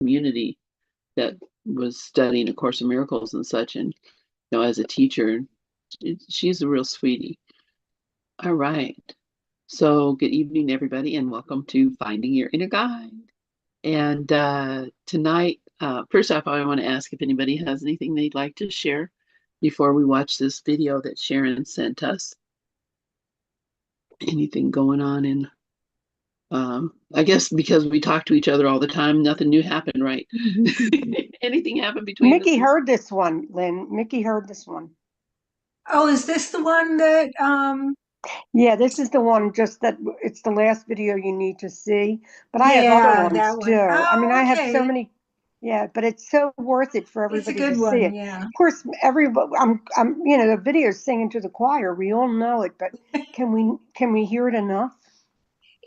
community that was studying A Course in Miracles and such. And, as a teacher, she's a real sweetie. All right. So good evening, everybody, and welcome to Finding Your Inner Guide. And tonight, first off, I want to ask if anybody has anything they'd like to share before we watch this video that Sharon sent us. Anything going on in, I guess because we talk to each other all the time, nothing new happened, right? Anything happened between Mickey heard this one, Lynn. Mickey heard this one. Oh, is this the one that Yeah, this is the one, just that it's the last video you need to see. But I have other ones that one. too. Oh, I mean, I have so okay. many. Yeah, but it's so worth it for It's a everybody to good see one, it. yeah. Of course, the video is singing to the choir. We all know it, but can we hear it enough?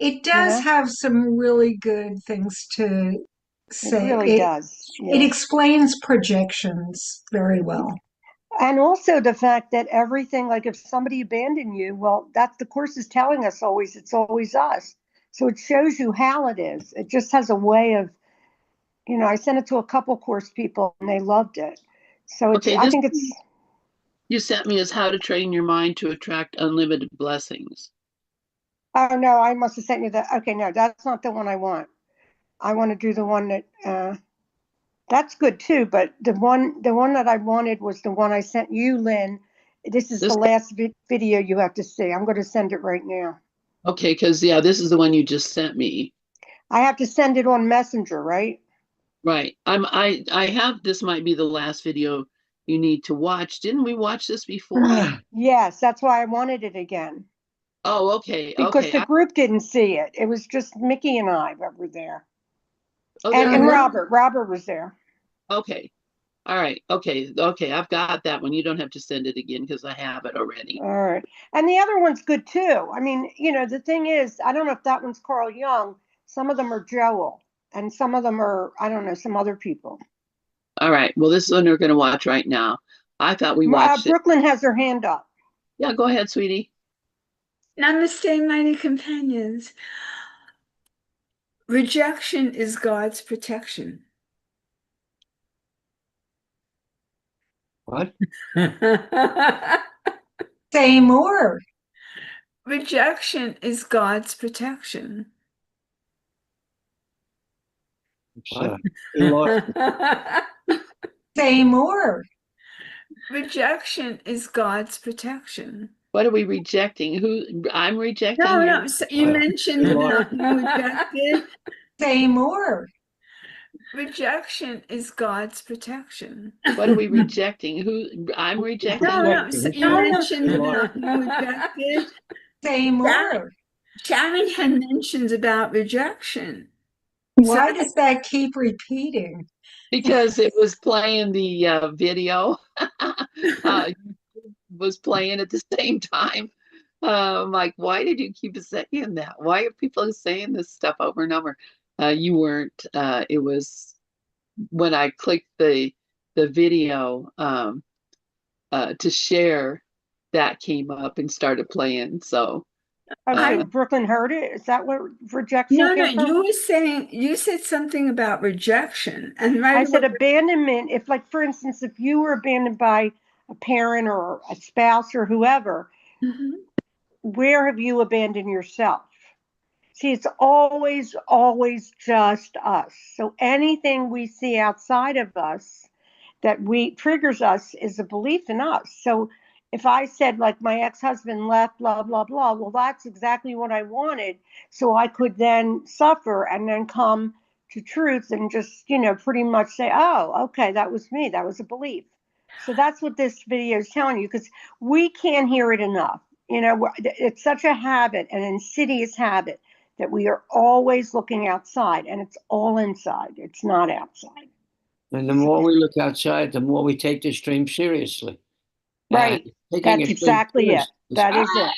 It does have some really good things to It say. really does. It Yeah. explains projections very well. And also the fact that everything, like if somebody abandoned you, well, that's the Course is telling us always, it's always us. So it shows you how it is. It just has a way of, I sent it to a couple Course people and they loved it. So it's, Okay, I think it's. You sent me as How to Train Your Mind to Attract Unlimited Blessings. Oh, no, I must have sent you that. Okay, no, that's not the one I want. I want to do the one that, that's good too, but the one that I wanted was the one I sent you, Lynn. This is the last video you have to see. I'm going to send it right now. Okay, because this is the one you just sent me. I have to send it on Messenger, right? Right. I have, this might be the last video you need to watch. Didn't we watch this before? Yes, that's why I wanted it again. Oh, okay. Because okay. the group didn't see it. It was just Mickey and I that were there. Oh, and Robert. Robert was there. Okay. All right. Okay. Okay. I've got that one. You don't have to send it again because I have it already. All right. And the other one's good too. I mean, the thing is, I don't know if that one's Carl Jung. Some of them are Joel, and some of them are, I don't know, some other people. All right. Well, this is one we're going to watch right now. I thought we watched Brooklyn has her hand up. Yeah, go ahead, sweetie. Namaste, mighty companions. Rejection is God's protection. What? Say more. Rejection is God's protection. What? Say more. Rejection is God's protection. What are we rejecting? Who I'm rejecting? No. So you mentioned about being rejected. Say more. Rejection is God's protection. What are we rejecting? Who I'm rejecting? No. So you mentioned about being rejected. Say more. Sharon had mentioned about rejection. Why does that keep repeating? Because it was playing the video. Was playing at the same time. I'm like, why did you keep saying that? Why are people saying this stuff over and over? You weren't. It was when I clicked the video to share, that came up and started playing. So Brooklyn heard it. Is that what rejection? No. You said something about rejection, and I said abandonment. If, like, for instance, if you were abandoned by a parent or a spouse or whoever, where have you abandoned yourself? See, it's always just us. So anything we see outside of us that triggers us is a belief in us. So if I said, like, my ex-husband left, blah, blah, blah, well, that's exactly what I wanted. So I could then suffer and then come to truth and just, pretty much say, oh, okay, that was me. That was a belief. So that's what this video is telling you, because we can't hear it enough. It's such a habit, an insidious habit, that we are always looking outside, and it's all inside. It's not outside. And the more we look outside, the more we take this dream seriously. Right. That's exactly it. That is it.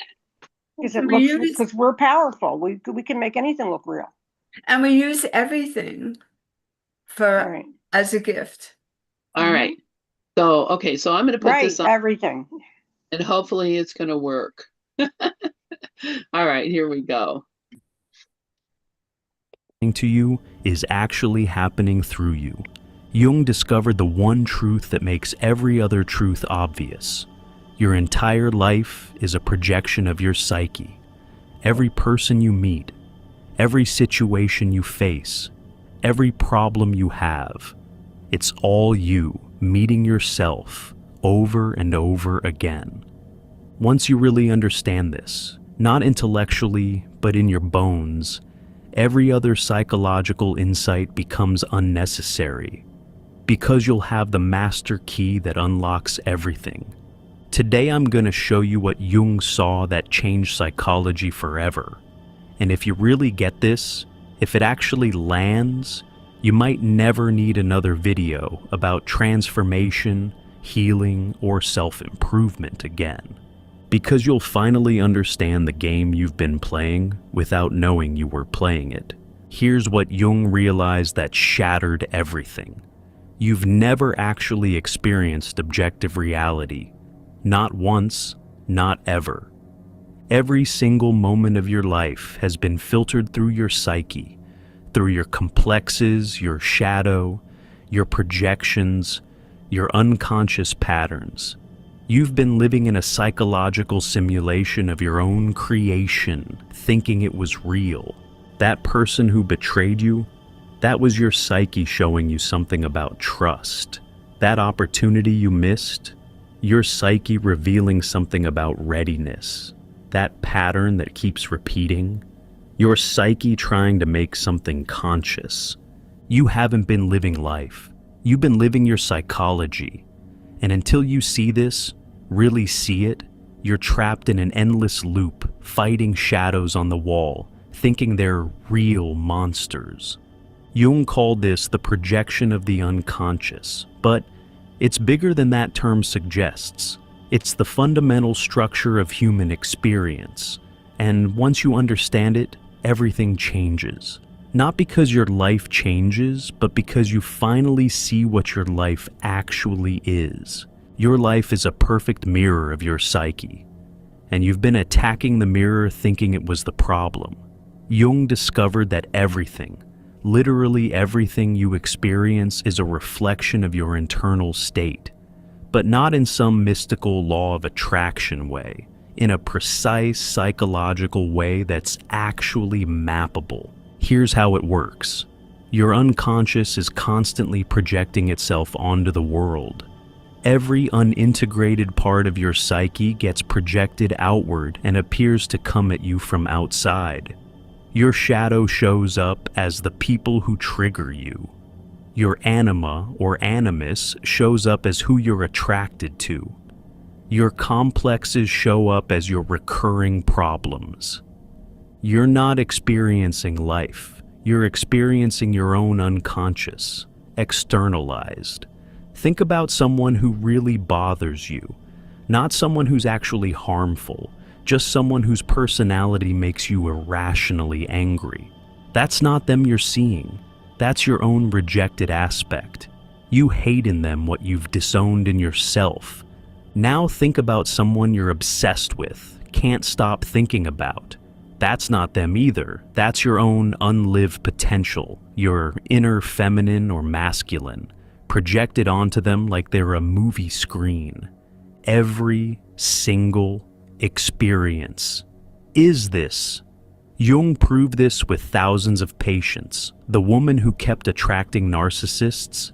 Because we're powerful. We can make anything look real. And we use everything as a gift. All right. So, okay. So I'm going to put this on. Everything. And hopefully it's going to work. All right. Here we go. to you is actually happening through you. Jung discovered the one truth that makes every other truth obvious. Your entire life is a projection of your psyche. Every person you meet, every situation you face, every problem you have, it's all you meeting yourself over and over again. Once you really understand this, not intellectually, but in your bones, every other psychological insight becomes unnecessary, because you'll have the master key that unlocks everything. Today I'm going to show you what Jung saw that changed psychology forever. And if you really get this, if it actually lands, you might never need another video about transformation, healing, or self-improvement again. Because you'll finally understand the game you've been playing without knowing you were playing it. Here's what Jung realized that shattered everything. You've never actually experienced objective reality. Not once, not ever. Every single moment of your life has been filtered through your psyche, through your complexes, your shadow, your projections, your unconscious patterns. You've been living in a psychological simulation of your own creation, thinking it was real. That person who betrayed you, that was your psyche showing you something about trust. That opportunity you missed, your psyche revealing something about readiness. That pattern that keeps repeating, your psyche trying to make something conscious. You haven't been living life. You've been living your psychology. And until you see this, really see it, you're trapped in an endless loop, fighting shadows on the wall, thinking they're real monsters. Jung called this the projection of the unconscious, but it's bigger than that term suggests. It's the fundamental structure of human experience, and once you understand it, everything changes. Not because your life changes, but because you finally see what your life actually is. Your life is a perfect mirror of your psyche, and you've been attacking the mirror thinking it was the problem. Jung discovered that everything, literally everything you experience, is a reflection of your internal state, but not in some mystical law of attraction way, in a precise psychological way that's actually mappable. Here's how it works. Your unconscious is constantly projecting itself onto the world. Every unintegrated part of your psyche gets projected outward and appears to come at you from outside. Your shadow shows up as the people who trigger you. Your anima or animus shows up as who you're attracted to. Your complexes show up as your recurring problems. You're not experiencing life. You're experiencing your own unconscious, externalized. Think about someone who really bothers you, not someone who's actually harmful, just someone whose personality makes you irrationally angry. That's not them you're seeing. That's your own rejected aspect. You hate in them what you've disowned in yourself. Now think about someone you're obsessed with, can't stop thinking about. That's not them either. That's your own unlived potential, your inner feminine or masculine, projected onto them like they're a movie screen. Every single experience is this. Jung proved this with thousands of patients. The woman who kept attracting narcissists,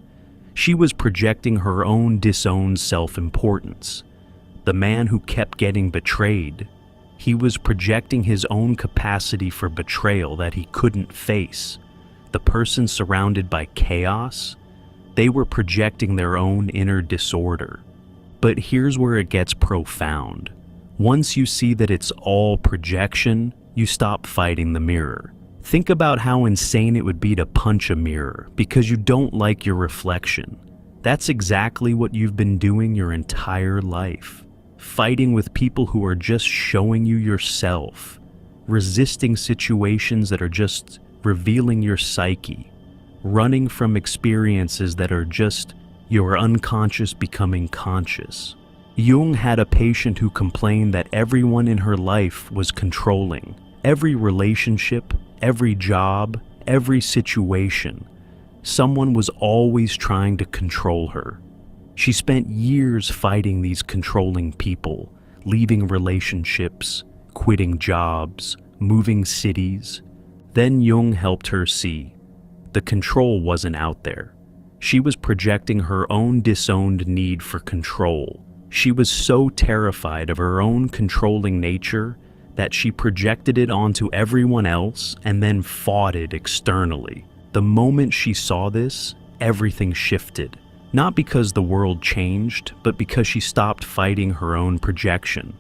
she was projecting her own disowned self-importance. The man who kept getting betrayed, he was projecting his own capacity for betrayal that he couldn't face. The person surrounded by chaos, they were projecting their own inner disorder. But here's where it gets profound. Once you see that it's all projection, you stop fighting the mirror. Think about how insane it would be to punch a mirror because you don't like your reflection. That's exactly what you've been doing your entire life. Fighting with people who are just showing you yourself. Resisting situations that are just revealing your psyche. Running from experiences that are just your unconscious becoming conscious. Jung had a patient who complained that everyone in her life was controlling. Every relationship, every job, every situation. Someone was always trying to control her. She spent years fighting these controlling people, leaving relationships, quitting jobs, moving cities. Then Jung helped her see the control wasn't out there. She was projecting her own disowned need for control. She was so terrified of her own controlling nature that she projected it onto everyone else and then fought it externally. The moment she saw this, everything shifted. Not because the world changed, but because she stopped fighting her own projection.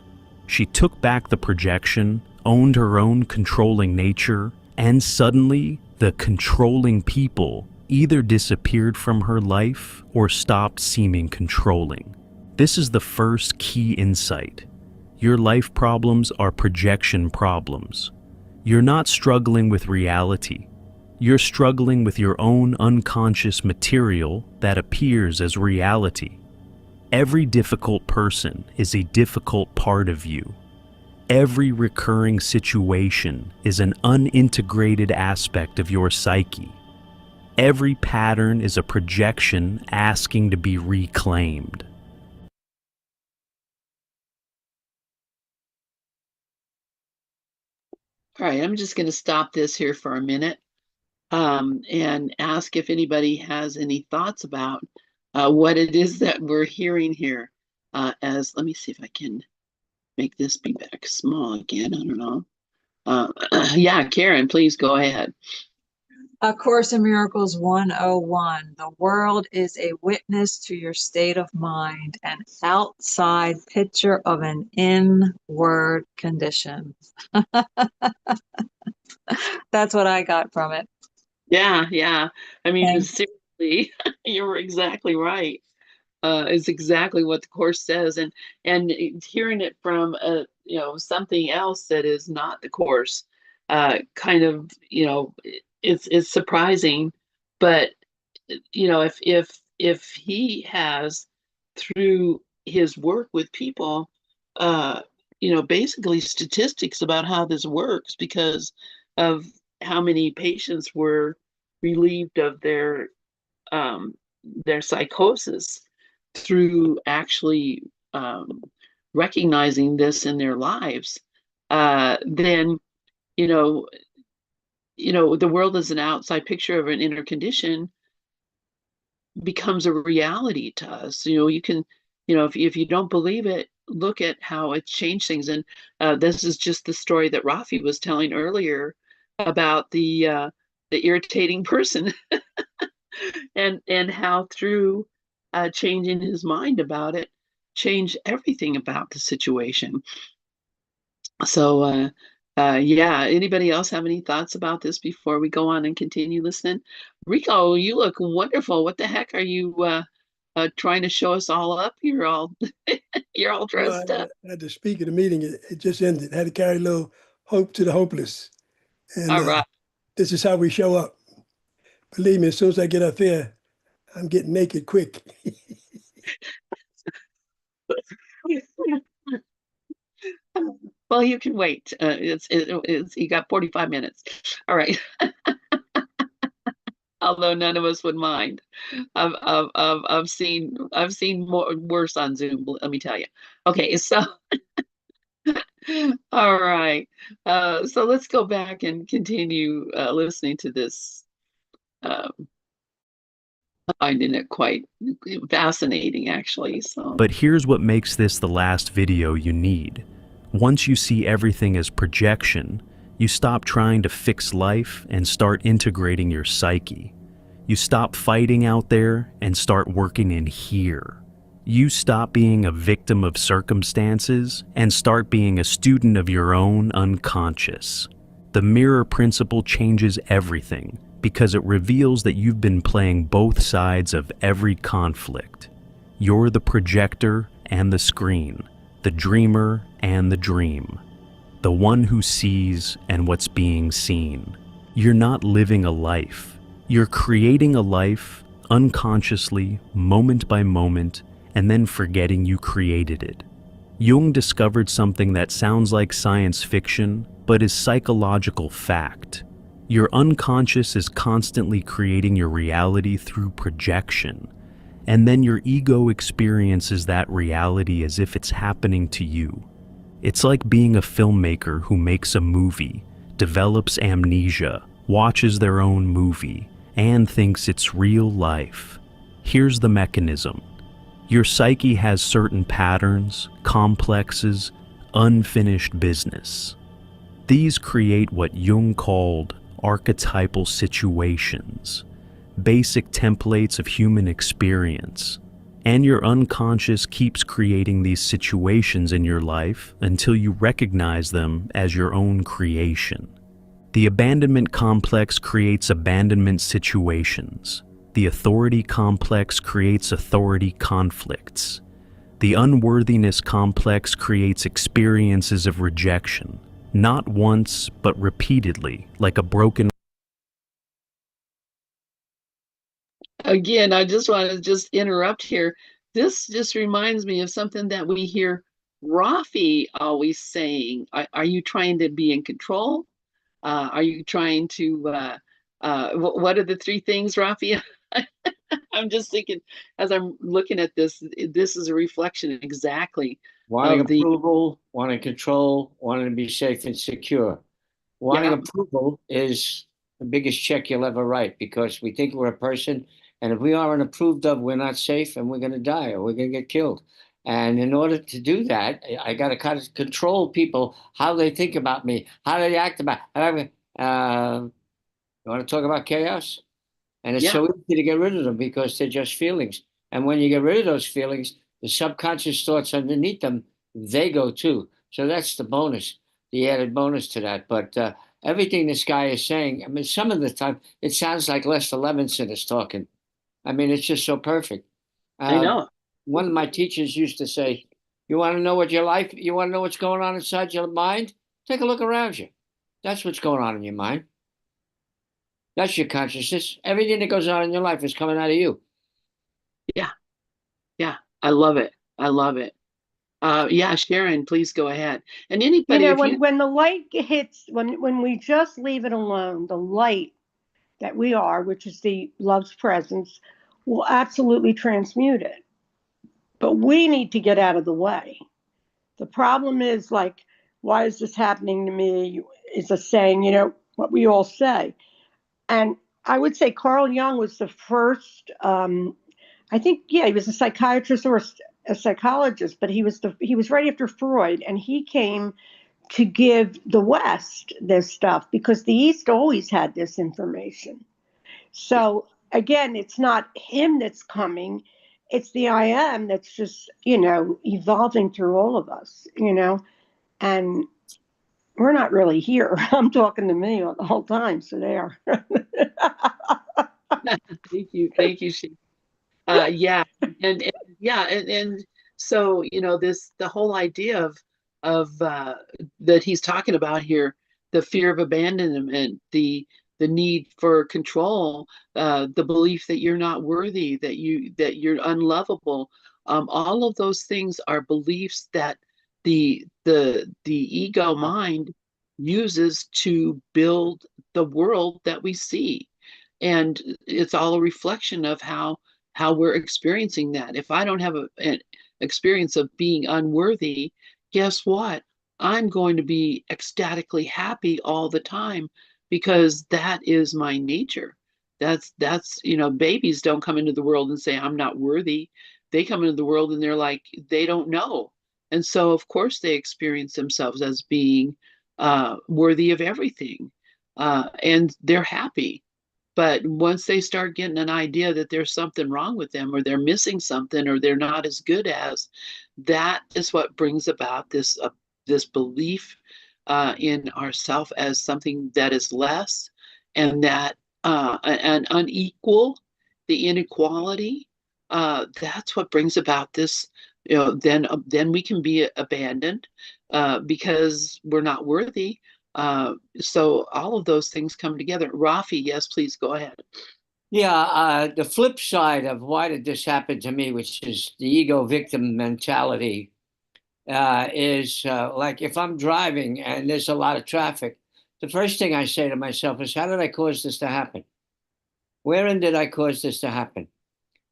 She took back the projection, owned her own controlling nature, and suddenly, the controlling people either disappeared from her life or stopped seeming controlling. This is the first key insight. Your life problems are projection problems. You're not struggling with reality. You're struggling with your own unconscious material that appears as reality. Every difficult person is a difficult part of you. Every recurring situation is an unintegrated aspect of your psyche. Every pattern is a projection asking to be reclaimed. All right, I'm just going to stop this here for a minute and ask if anybody has any thoughts about what it is that we're hearing here. Let me see if I can make this be back small again. I don't know. Yeah, Karen, please go ahead. A Course in Miracles 101. The world is a witness to your state of mind, an outside picture of an inward condition. That's what I got from it. Yeah. I mean, seriously, you're exactly right. Is exactly what the Course says, and hearing it from something else that is not the Course, kind of it's surprising, but if he has, through his work with people, basically statistics about how this works because of how many patients were relieved of their psychosis through actually recognizing this in their lives, then the world as an outside picture of an inner condition becomes a reality to us. You can, if you don't believe it, look at how it's changed things. And this is just the story that Rafi was telling earlier about the irritating person and how through changing his mind about it, changed everything about the situation. So, yeah, anybody else have any thoughts about this before we go on and continue listening? Rico, you look wonderful. What the heck are you trying to show us all up? You're all dressed up. I had to speak at a meeting. It just ended. I had to carry a little hope to the hopeless. And all right. This is how we show up. Believe me, as soon as I get up there, I'm getting naked quick. Well, you can wait. You got 45 minutes. All right. Although none of us would mind. I've seen more worse on Zoom. Let me tell you. Okay, so all right. So let's go back and continue listening to this. Finding it quite fascinating, actually. So. But here's what makes this the last video you need. Once you see everything as projection, you stop trying to fix life and start integrating your psyche. You stop fighting out there and start working in here. You stop being a victim of circumstances and start being a student of your own unconscious. The mirror principle changes everything because it reveals that you've been playing both sides of every conflict. You're the projector and the screen, the dreamer and the dream, the one who sees and what's being seen. You're not living a life. You're creating a life unconsciously, moment by moment, and then forgetting you created it. Jung discovered something that sounds like science fiction, but is psychological fact. Your unconscious is constantly creating your reality through projection, and then your ego experiences that reality as if it's happening to you. It's like being a filmmaker who makes a movie, develops amnesia, watches their own movie, and thinks it's real life. Here's the mechanism. Your psyche has certain patterns, complexes, unfinished business. These create what Jung called archetypal situations, basic templates of human experience, and your unconscious keeps creating these situations in your life until you recognize them as your own creation. The abandonment complex creates abandonment situations. The authority complex creates authority conflicts. The unworthiness complex creates experiences of rejection, not once, but repeatedly, like a broken. Again, I just want to just interrupt here. This just reminds me of something that we hear Rafi always saying. Are you trying to be in control? Are you trying to, what are the three things, Rafi? I'm just thinking, as I'm looking at this, this is a reflection exactly Wanting of the, approval, wanting control, wanting to be safe and secure. Wanting yeah, approval is the biggest check you'll ever write because we think we're a person, and if we aren't approved of, we're not safe and we're going to die or we're going to get killed. And in order to do that, I got to kind of control people, how they think about me, how they act about. You want to talk about chaos? And it's yeah, so easy to get rid of them because they're just feelings. And when you get rid of those feelings, the subconscious thoughts underneath them, they go too. So that's the bonus, the added bonus to that. But everything this guy is saying, I mean, some of the time it sounds like Lester Levinson is talking. I mean, it's just so perfect. I Uh, know. One of my teachers used to say, "You want to know what your life, you want to know what's going on inside your mind? Take a look around you. That's what's going on in your mind. That's your consciousness. Everything that goes on in your life is coming out of you." Yeah, yeah, I love it. I love it. Yeah, Sharon, please go ahead. And You anybody, know, if you, when the light hits, when we just leave it alone, the light that we are, which is the love's presence, will absolutely transmute it. But we need to get out of the way. The problem is like, why is this happening to me? Is a saying, what we all say. And I would say Carl Jung was the first. I think, yeah, he was a psychiatrist or a psychologist, but he was right after Freud, and he came to give the West this stuff because the East always had this information. So again, it's not him that's coming, it's the I am that's just, evolving through all of us, and we're not really here. I'm talking to me the whole time, so there. thank you, Sharon. Yeah, and yeah, and so this the whole idea of that he's talking about here, the fear of abandonment, the need for control, the belief that you're not worthy, that you're unlovable, all of those things are beliefs that the ego mind uses to build the world that we see, and it's all a reflection of how we're experiencing that. If I don't have an experience of being unworthy, guess what? I'm going to be ecstatically happy all the time because that is my nature. Babies don't come into the world and say, I'm not worthy. They come into the world and they're like, they don't know. And so, of course, they experience themselves as being worthy of everything. And they're happy. But once they start getting an idea that there's something wrong with them, or they're missing something, or they're not as good as, that is what brings about this belief in ourself as something that is less, and that and unequal, the inequality. That's what brings about this. Then we can be abandoned because we're not worthy. So all of those things come together. Rafi, yes, please go ahead. Yeah, the flip side of why did this happen to me, which is the ego victim mentality, is like if I'm driving and there's a lot of traffic, the first thing I say to myself is, how did I cause this to happen? Wherein did I cause this to happen?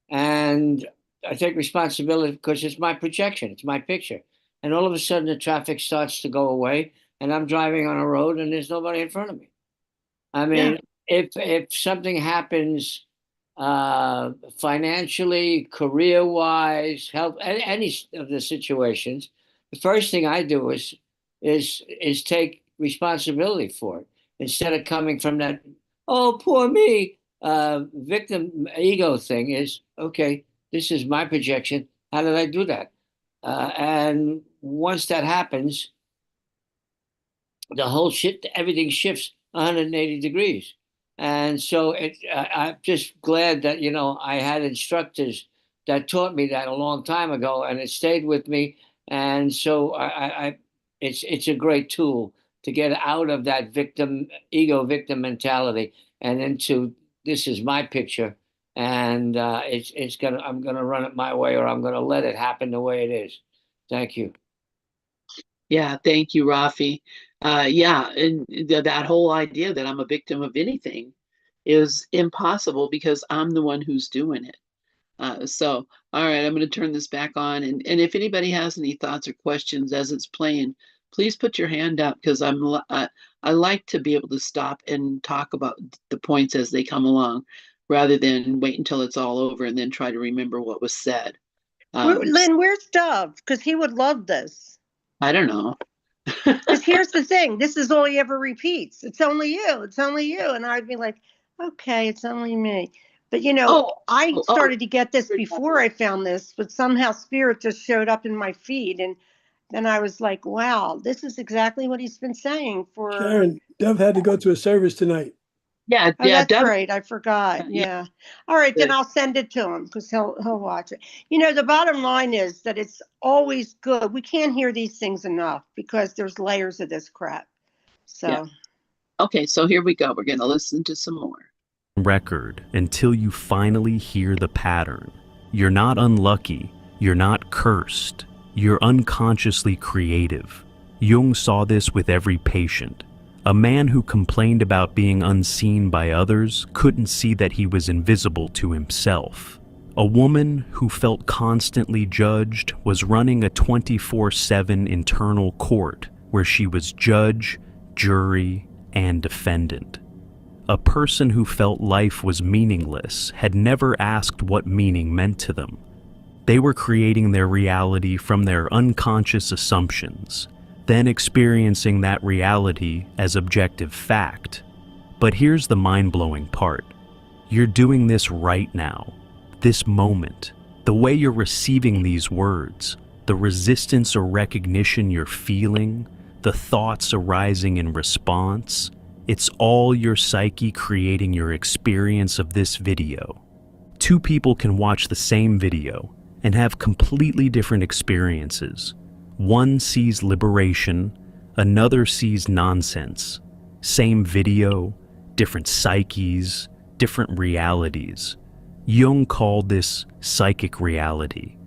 And I take responsibility because it's my projection, it's my picture. And all of a sudden the traffic starts to go away and I'm driving on a road and there's nobody in front of me. I mean, if something happens financially, career-wise, health, any of the situations, the first thing I do is take responsibility for it instead of coming from that, oh, poor me, victim ego thing. Is okay, this is my projection. How did I do that? And once that happens, the whole shit, everything shifts 180 degrees. And so I'm just glad that, I had instructors that taught me that a long time ago and it stayed with me. And so it's a great tool to get out of that ego victim mentality and into, this is my picture. And I'm going to run it my way, or I'm going to let it happen the way it is. Thank you. Yeah, thank you, Rafi. Yeah, and that whole idea that I'm a victim of anything is impossible because I'm the one who's doing it. So, all right, I'm going to turn this back on. And if anybody has any thoughts or questions as it's playing, please put your hand up because I like to be able to stop and talk about the points as they come along rather than wait until it's all over and then try to remember what was said. Lynn, where's Dove? Because he would love this. I don't know. Because here's the thing. This is all he ever repeats. It's only you. It's only you. And I'd be like, okay, it's only me. But, I started to get this before I found this, but somehow Spirit just showed up in my feed. And then I was like, wow, this is exactly what he's been saying for... Sharon, Dove had to go to a service tonight. Yeah, that's Dove... right. I forgot. Yeah. All right, then I'll send it to him because he'll watch it. The bottom line is that it's always good. We can't hear these things enough because there's layers of this crap. So. Yeah. Okay, so here we go. We're going to listen to some more. Record until you finally hear the pattern. You're not unlucky. You're not cursed. You're unconsciously creative. Jung saw this with every patient. A man who complained about being unseen by others couldn't see that he was invisible to himself. A woman who felt constantly judged was running a 24/7 internal court where she was judge, jury, and defendant. A person who felt life was meaningless had never asked what meaning meant to them. They were creating their reality from their unconscious assumptions, then experiencing that reality as objective fact. But here's the mind-blowing part. You're doing this right now, this moment, the way you're receiving these words, the resistance or recognition you're feeling, the thoughts arising in response. It's all your psyche creating your experience of this video. Two people can watch the same video and have completely different experiences. One sees liberation, another sees nonsense. Same video, different psyches, different realities. Jung called this psychic reality.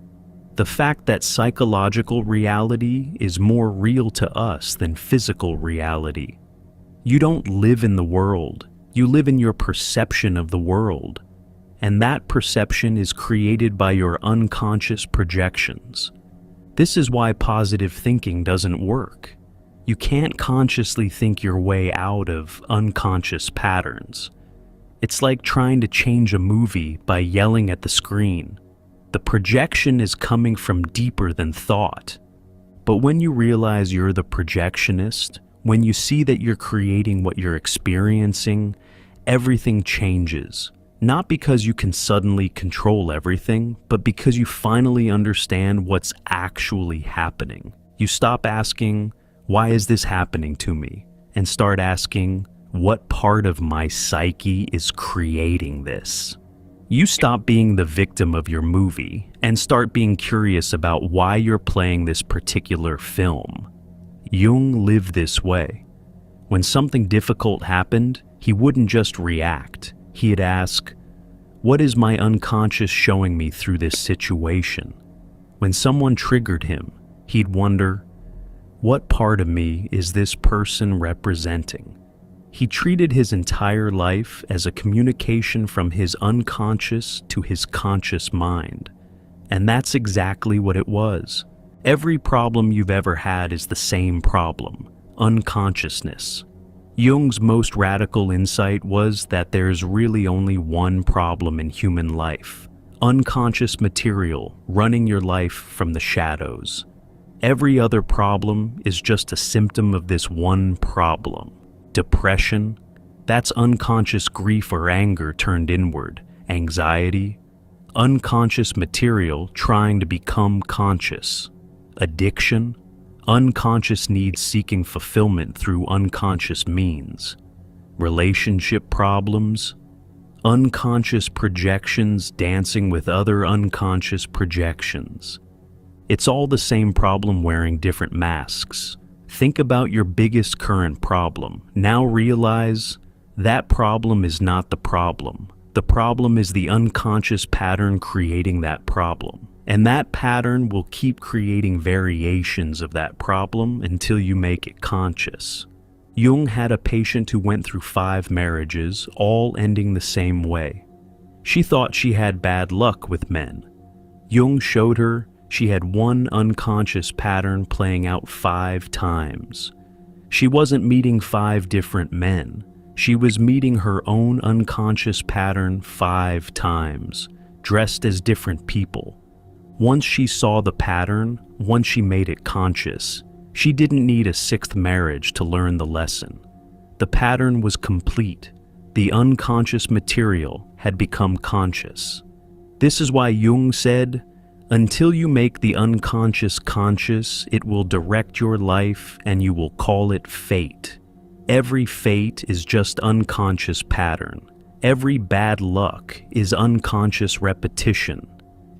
The fact that psychological reality is more real to us than physical reality. You don't live in the world, you live in your perception of the world. And that perception is created by your unconscious projections. This is why positive thinking doesn't work. You can't consciously think your way out of unconscious patterns. It's like trying to change a movie by yelling at the screen. The projection is coming from deeper than thought. But when you realize you're the projectionist, when you see that you're creating what you're experiencing, everything changes. Not because you can suddenly control everything, but because you finally understand what's actually happening. You stop asking, why is this happening to me? And start asking, what part of my psyche is creating this? You stop being the victim of your movie and start being curious about why you're playing this particular film. Jung lived this way. When something difficult happened, he wouldn't just react. He'd ask, what is my unconscious showing me through this situation? When someone triggered him, he'd wonder, what part of me is this person representing? He treated his entire life as a communication from his unconscious to his conscious mind. And that's exactly what it was. Every problem you've ever had is the same problem: unconsciousness. Jung's most radical insight was that there's really only one problem in human life: unconscious material running your life from the shadows. Every other problem is just a symptom of this one problem. Depression, that's unconscious grief or anger turned inward. Anxiety, unconscious material trying to become conscious. Addiction, unconscious needs seeking fulfillment through unconscious means. Relationship problems, unconscious projections dancing with other unconscious projections. It's all the same problem wearing different masks. Think about your biggest current problem. Now realize that problem is not the problem. The problem is the unconscious pattern creating that problem. And that pattern will keep creating variations of that problem until you make it conscious. Jung had a patient who went through 5 marriages, all ending the same way. She thought she had bad luck with men. Jung showed her she had one unconscious pattern playing out 5 times. She wasn't meeting 5 different men. She was meeting her own unconscious pattern 5 times, dressed as different people. Once she saw the pattern, once she made it conscious, she didn't need a 6th marriage to learn the lesson. The pattern was complete. The unconscious material had become conscious. This is why Jung said, "Until you make the unconscious conscious, it will direct your life and you will call it fate." Every fate is just unconscious pattern. Every bad luck is unconscious repetition.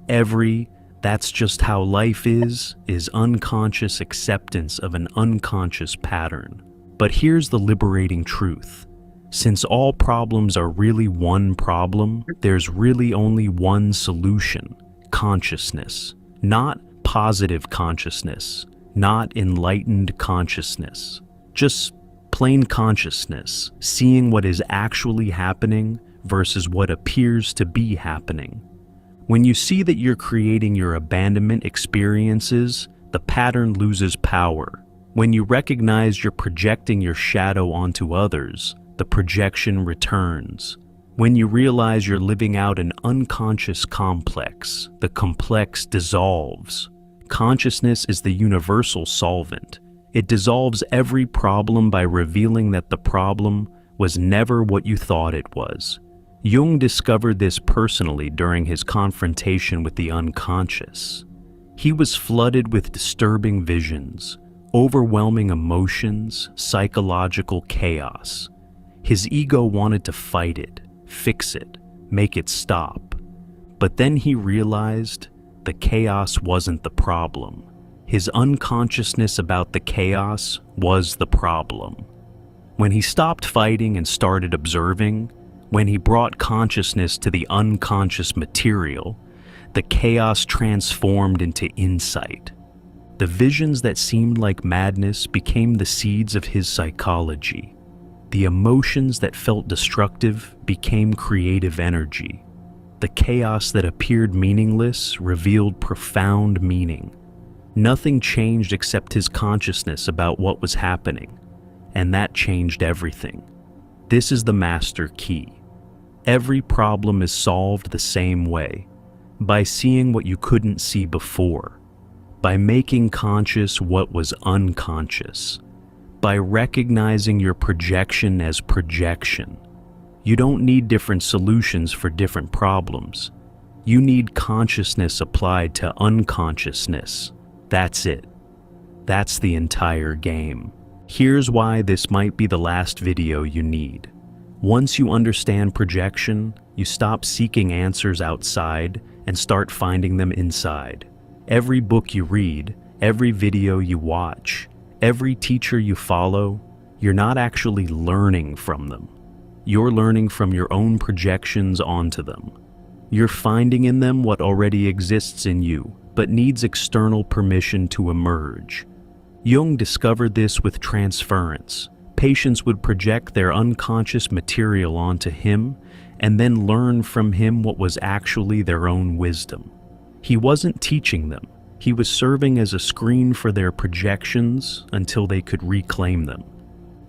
Every "that's just how life is" unconscious acceptance of an unconscious pattern. But here's the liberating truth. Since all problems are really one problem, there's really only one solution: consciousness. Not positive consciousness, not enlightened consciousness. Just plain consciousness, seeing what is actually happening versus what appears to be happening. When you see that you're creating your abandonment experiences, the pattern loses power. When you recognize you're projecting your shadow onto others, the projection returns. When you realize you're living out an unconscious complex, the complex dissolves. Consciousness is the universal solvent. It dissolves every problem by revealing that the problem was never what you thought it was. Jung discovered this personally during his confrontation with the unconscious. He was flooded with disturbing visions, overwhelming emotions, psychological chaos. His ego wanted to fight it, fix it, make it stop. But then he realized the chaos wasn't the problem. His unconsciousness about the chaos was the problem. When he stopped fighting and started observing, when he brought consciousness to the unconscious material, the chaos transformed into insight. The visions that seemed like madness became the seeds of his psychology. The emotions that felt destructive became creative energy. The chaos that appeared meaningless revealed profound meaning. Nothing changed except his consciousness about what was happening, and that changed everything. This is the master key. Every problem is solved the same way, by seeing what you couldn't see before, by making conscious what was unconscious, by recognizing your projection as projection. You don't need different solutions for different problems. You need consciousness applied to unconsciousness. That's it. That's the entire game. Here's why this might be the last video you need. Once you understand projection, you stop seeking answers outside and start finding them inside. Every book you read, every video you watch, every teacher you follow, you're not actually learning from them. You're learning from your own projections onto them. You're finding in them what already exists in you, but needs external permission to emerge. Jung discovered this with transference, Patients would project their unconscious material onto him and then learn from him what was actually their own wisdom. He wasn't teaching them. He was serving as a screen for their projections until they could reclaim them.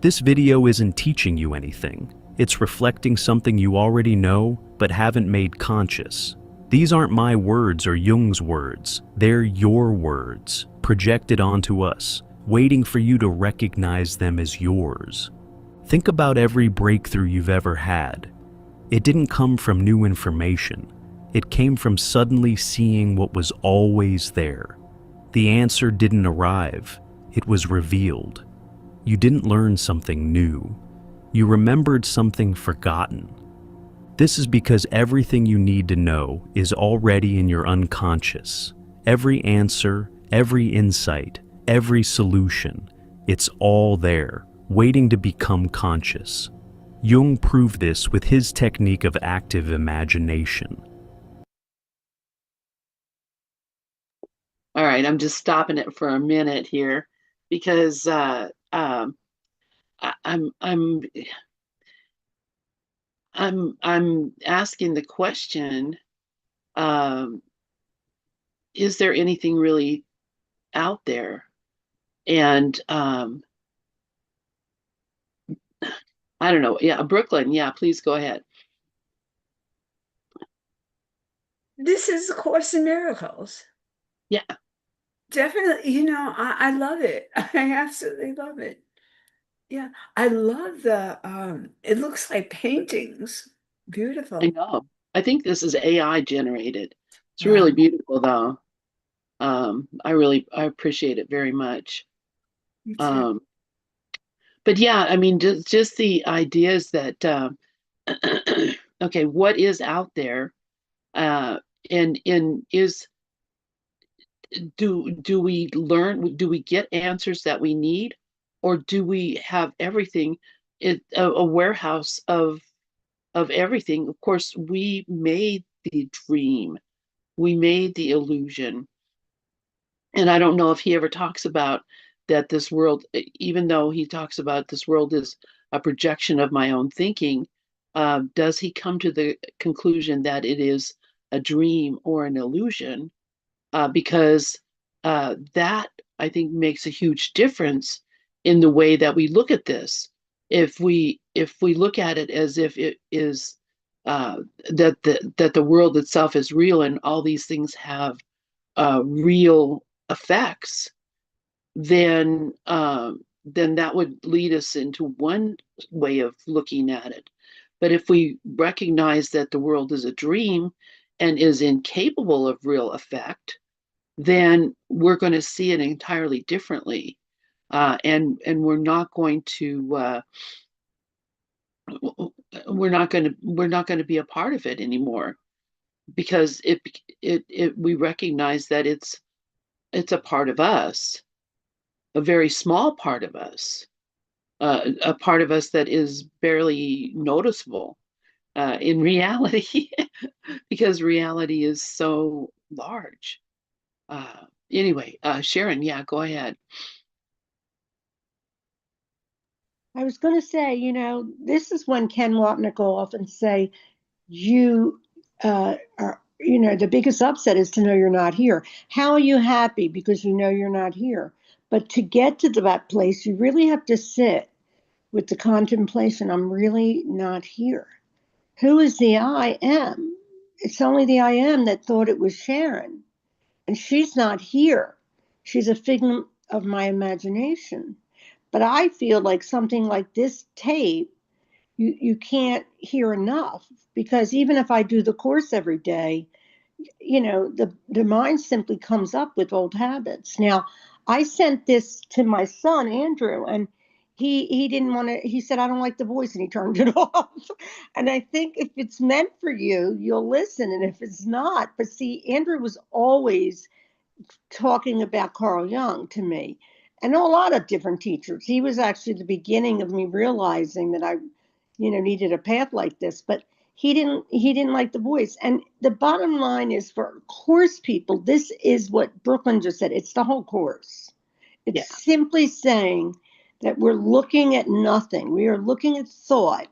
This video isn't teaching you anything. It's reflecting something you already know but haven't made conscious. These aren't my words or Jung's words. They're your words, projected onto us, waiting for you to recognize them as yours. Think about every breakthrough you've ever had. It didn't come from new information. It came from suddenly seeing what was always there. The answer didn't arrive. It was revealed. You didn't learn something new. You remembered something forgotten. This is because everything you need to know is already in your unconscious. Every answer, every insight, every solution, it's all there, waiting to become conscious. Jung proved this with his technique of active imagination. All right, I'm just stopping it for a minute here because I'm asking the question: is there anything really out there? And I don't know. Yeah, Brooklyn. Yeah, please go ahead. This is the Course in Miracles. Yeah. Definitely, I love it. I absolutely love it. Yeah, I love it looks like paintings. Beautiful. I know. I think this is AI generated. It's Wow. really beautiful though. I appreciate it very much. Me too. But yeah, I mean, just the ideas that okay, what is out there, and is do we learn? Do we get answers that we need, or do we have everything? A warehouse of everything. Of course, we made the dream, we made the illusion. And I don't know if he ever talks about that this world, even though he talks about this world is a projection of my own thinking, does he come to the conclusion that it is a dream or an illusion? Because that, I think, makes a huge difference in the way that we look at this. If we look at it as if it is that the world itself is real and all these things have real effects, then that would lead us into one way of looking at it. But if we recognize that the world is a dream and is incapable of real effect, then we're going to see it entirely differently, and we're not going to be a part of it anymore, because we recognize that it's a part of us, a very small part of us, a part of us that is barely noticeable in reality, because reality is so large. Anyway, Sharon, yeah, go ahead. I was going to say, this is when Ken Wapnick will often say, you are, the biggest upset is to know you're not here. How are you happy? Because you know you're not here. But to get to that place, you really have to sit with the contemplation. I'm really not here. Who is the I am? It's only the I am that thought it was Sharon. And she's not here. She's a figment of my imagination. But I feel like something like this tape, you can't hear enough, because even if I do the course every day, the mind simply comes up with old habits. Now, I sent this to my son Andrew, and he didn't want to. He said, "I don't like the voice," and he turned it off. And I think if it's meant for you, you'll listen, and if it's not, but see, Andrew was always talking about Carl Jung to me, and a lot of different teachers. He was actually the beginning of me realizing that I, needed a path like this. But he didn't like the voice. And the bottom line is, for course people, this is what Brooklyn just said. It's the whole course. It's simply saying that we're looking at nothing. We are looking at thought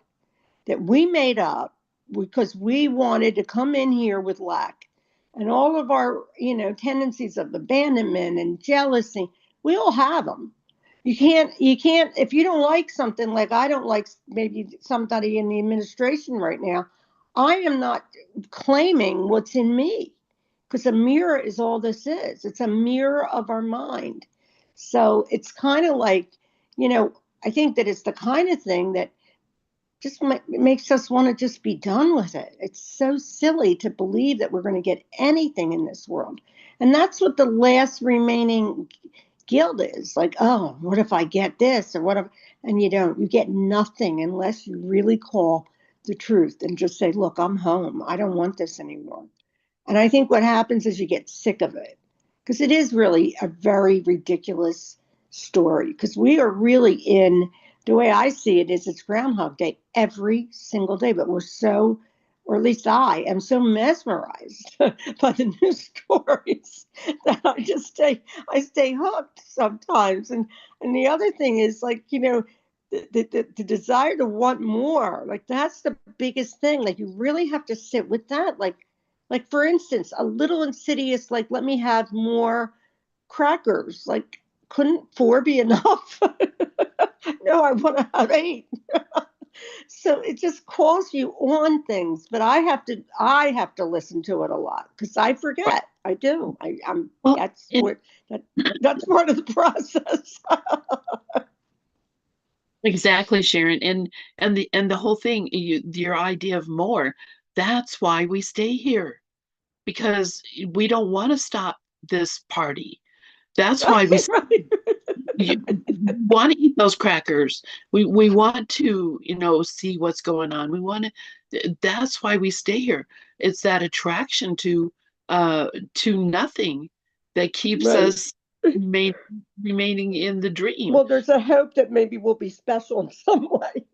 that we made up because we wanted to come in here with lack and all of our, tendencies of abandonment and jealousy. We all have them. You can't, if you don't like something, like I don't like maybe somebody in the administration right now, I am not claiming what's in me, because a mirror is all this is. It's a mirror of our mind. So it's kind of like, I think that it's the kind of thing that just makes us want to just be done with it. It's so silly to believe that we're going to get anything in this world. And that's what the last remaining guilt is. Like, oh, what if I get this, or what if, and you don't, you get nothing unless you really call the truth and just say, look, I'm home. I don't want this anymore. And I think what happens is you get sick of it, because it is really a very ridiculous story. Because we are really in, the way I see it is, it's Groundhog Day every single day. But we're so, or at least I am so mesmerized by the news stories that I stay hooked sometimes. And the other thing is, like, the desire to want more, like that's the biggest thing. Like you really have to sit with that. Like, for instance, a little insidious, like, let me have more crackers. Like, couldn't four be enough? No, I want to have eight. So it just calls you on things, but I have to listen to it a lot because I forget. I do. I'm Well, that's what that's part of the process. exactly, Sharon. And the whole thing, your idea of more, that's why we stay here, because we don't want to stop this party. That's why we Right. you want to eat those crackers. We want to, see what's going on. We want to, that's why we stay here. It's that attraction to nothing that keeps Right. us remaining in the dream. Well, there's a hope that maybe we'll be special in some way.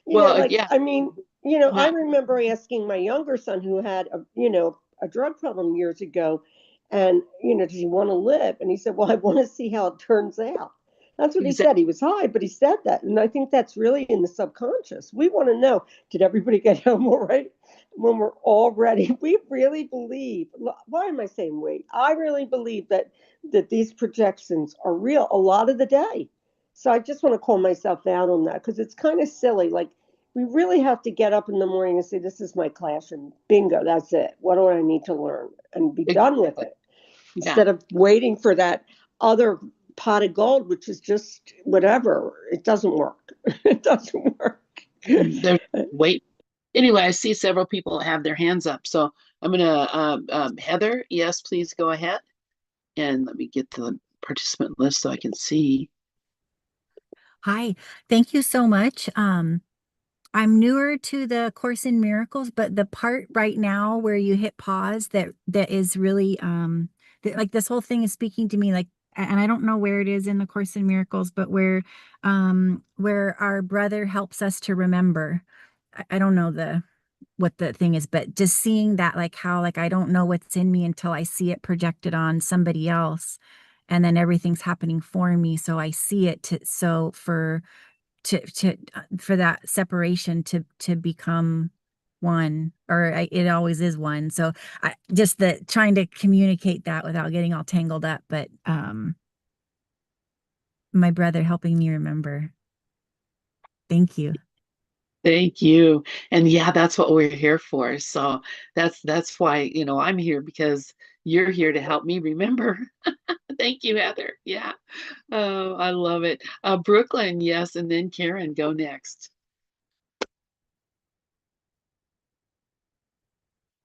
Well, Like, yeah, I mean, I not remember asking my younger son, who had a drug problem years ago, and, does he want to live? And he said, well, I want to see how it turns out. That's what he exactly. said. He was high, but he said that. And I think that's really in the subconscious. We want to know, did everybody get home all right? When we're all ready, we really believe. Why am I saying we? I really believe that these projections are real a lot of the day. So I just want to call myself out on that, because it's kind of silly. Like, we really have to get up in the morning and say, this is my class, and bingo, that's it. What do I need to learn? And be done with Exactly. it, Yeah. instead of waiting for that other pot of gold, which is just whatever. It doesn't work. It doesn't work. There's wait. Anyway, I see several people have their hands up. So I'm gonna Heather, yes, please go ahead. And let me get the participant list so I can see. Hi, thank you so much. I'm newer to the Course in Miracles, but the part right now where you hit pause, that is really like this whole thing is speaking to me, like, and I don't know where it is in the Course in Miracles, but where our brother helps us to remember. I don't know what the thing is, but just seeing that, like how, like, I don't know what's in me until I see it projected on somebody else, and then everything's happening for me, so I see it for that separation to become one, or it always is one. So I just the trying to communicate that without getting all tangled up, but my brother helping me remember. Thank you. Thank you. And yeah, that's what we're here for. So that's why, I'm here, because you're here to help me remember. Thank you, Heather. Yeah. Oh, I love it. Brooklyn, yes, and then Karen, go next.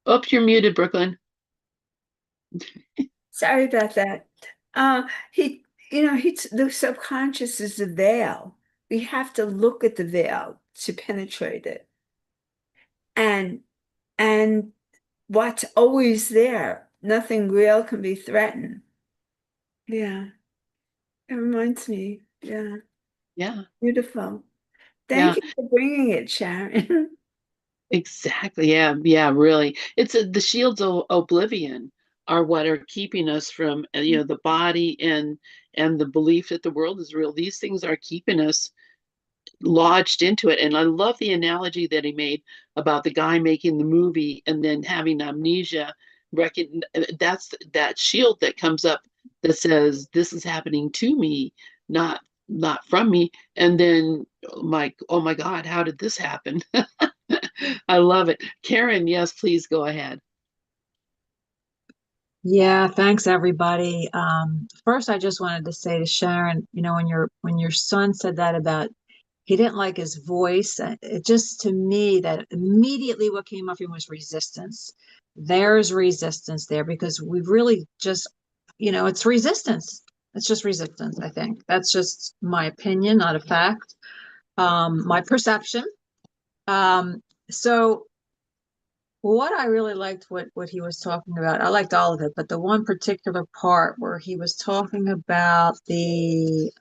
Oh, you're muted, Brooklyn. Sorry about that. He, the subconscious is a veil. We have to look at the veil to penetrate it. And and what's always there, nothing real can be threatened. Yeah, it reminds me. Yeah, Yeah. beautiful. Thank Yeah. you for bringing it, Sharon. Exactly. Yeah. Yeah, really. It's the shield's oblivion. are what are keeping us from, you know, the body and the belief that the world is real. These things are keeping us lodged into it. And I love the analogy that he made about the guy making the movie and then having amnesia. That's that shield that comes up that says, this is happening to me, not from me. And then oh my God, how did this happen? I love it. Karen, yes, please go ahead. Yeah, thanks everybody. First, I just wanted to say to Sharon, you know, when your son said that about he didn't like his voice, it just to me that immediately what came up for him was resistance. There's resistance there because we really just, you know, it's resistance. It's just resistance, I think. That's just my opinion, not a fact. My perception. So what I really liked what he was talking about, I liked all of it, but the one particular part where he was talking about the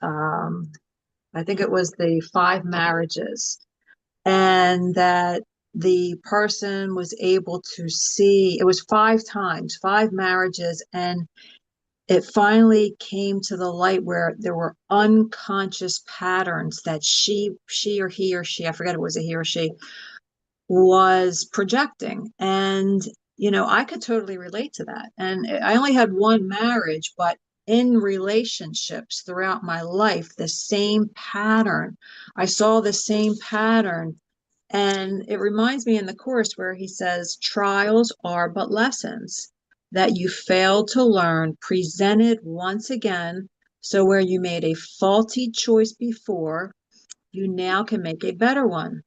I think it was the 5 marriages, and that the person was able to see it was 5 times, 5 marriages, and it finally came to the light where there were unconscious patterns that she or he or she, I forget it was a he or she, was projecting. And, you know, I could totally relate to that. And I only had one marriage, but in relationships throughout my life, the same pattern. I saw the same pattern. And it reminds me in the course where he says, trials are but lessons that you failed to learn, presented once again. So where you made a faulty choice before, you now can make a better one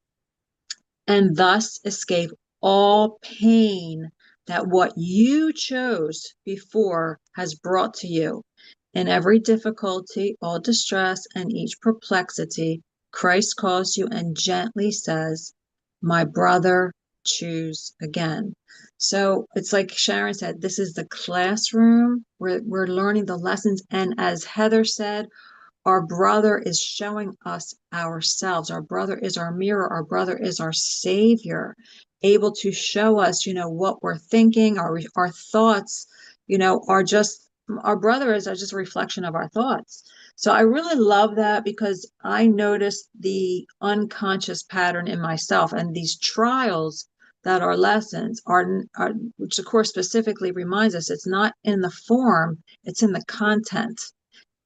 and thus escape all pain that what you chose before has brought to you. In every difficulty, all distress, and each perplexity, Christ calls you and gently says, my brother, choose again. So it's like Sharon said, this is the classroom where we're learning the lessons. And as Heather said, our brother is showing us ourselves. Our brother is our mirror. Our brother is our savior, able to show us, you know, what we're thinking. Our thoughts, you know, are just, our brother is just a reflection of our thoughts. So I really love that because I noticed the unconscious pattern in myself, and these trials that are lessons are, which of course specifically reminds us it's not in the form, it's in the content.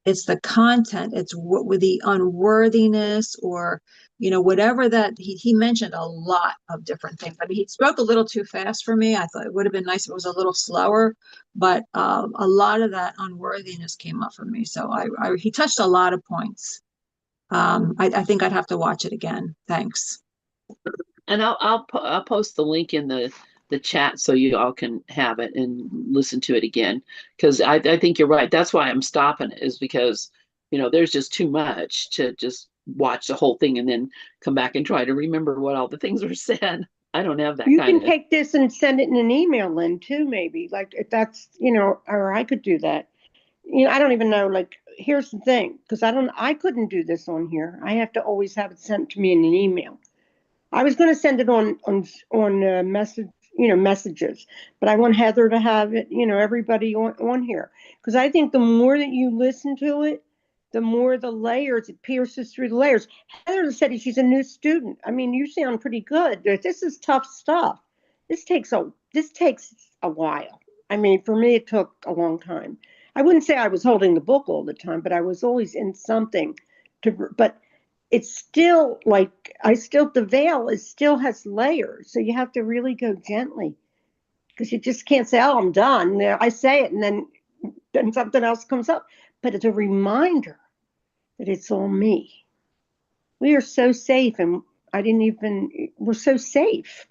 It's the content. It's what with the unworthiness, or, you know, whatever that he mentioned a lot of different things. I mean, he spoke a little too fast for me. I thought it would have been nice if it was a little slower, but a lot of that unworthiness came up for me. So he touched a lot of points. I think I'd have to watch it again. Thanks. And I'll post the link in the chat so you all can have it and listen to it again, because I think you're right. That's why I'm stopping it, is because, you know, there's just too much to just watch the whole thing and then come back and try to remember what all the things were said. I don't have that You kind can of. take this and send it in an email, Lynn, too, maybe. Like, if that's, you know, or I could do that. You know, I don't even know. Like, here's the thing, because I couldn't do this on here. I have to always have it sent to me in an email. I was going to send it on message, you know, messages, but I want Heather to have it, you know, everybody on here, because I think the more that you listen to it, the more the layers, it pierces through the layers. Heather said she's a new student. I mean, you sound pretty good. This is tough stuff. This takes a while. I mean, for me, it took a long time. I wouldn't say I was holding the book all the time, but I was always in something but it's still like the veil is still has layers, so you have to really go gently, because you just can't say, oh, I'm done. I say it, and then something else comes up, but it's a reminder that it's all me. We are so safe, and we're so safe.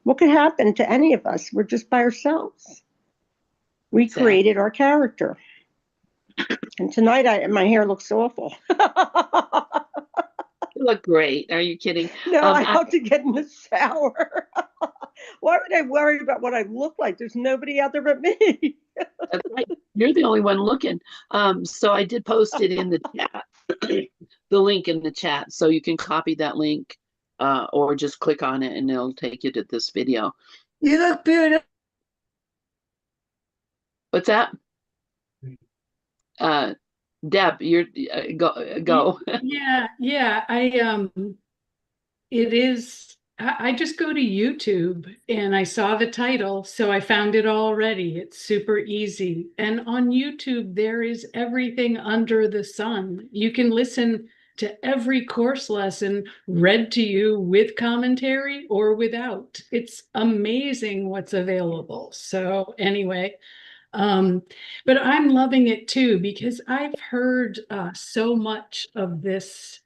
What could happen to any of us? We're just by ourselves. We Exactly. created our character, and tonight my hair looks awful. You look great. Are you kidding? No, I have to get in the shower. Why would I worry about what I look like? There's nobody out there but me. That's right. You're the only one looking. So I did post it in the chat, the link in the chat, so you can copy that link, or just click on it and it'll take you to this video. You look beautiful. What's that? Deb, you're go. Yeah. It is. I just go to YouTube and I saw the title, so I found it already. It's super easy. And on YouTube, there is everything under the sun. You can listen to every course lesson read to you with commentary or without. It's amazing what's available. So anyway, but I'm loving it too because I've heard so much of this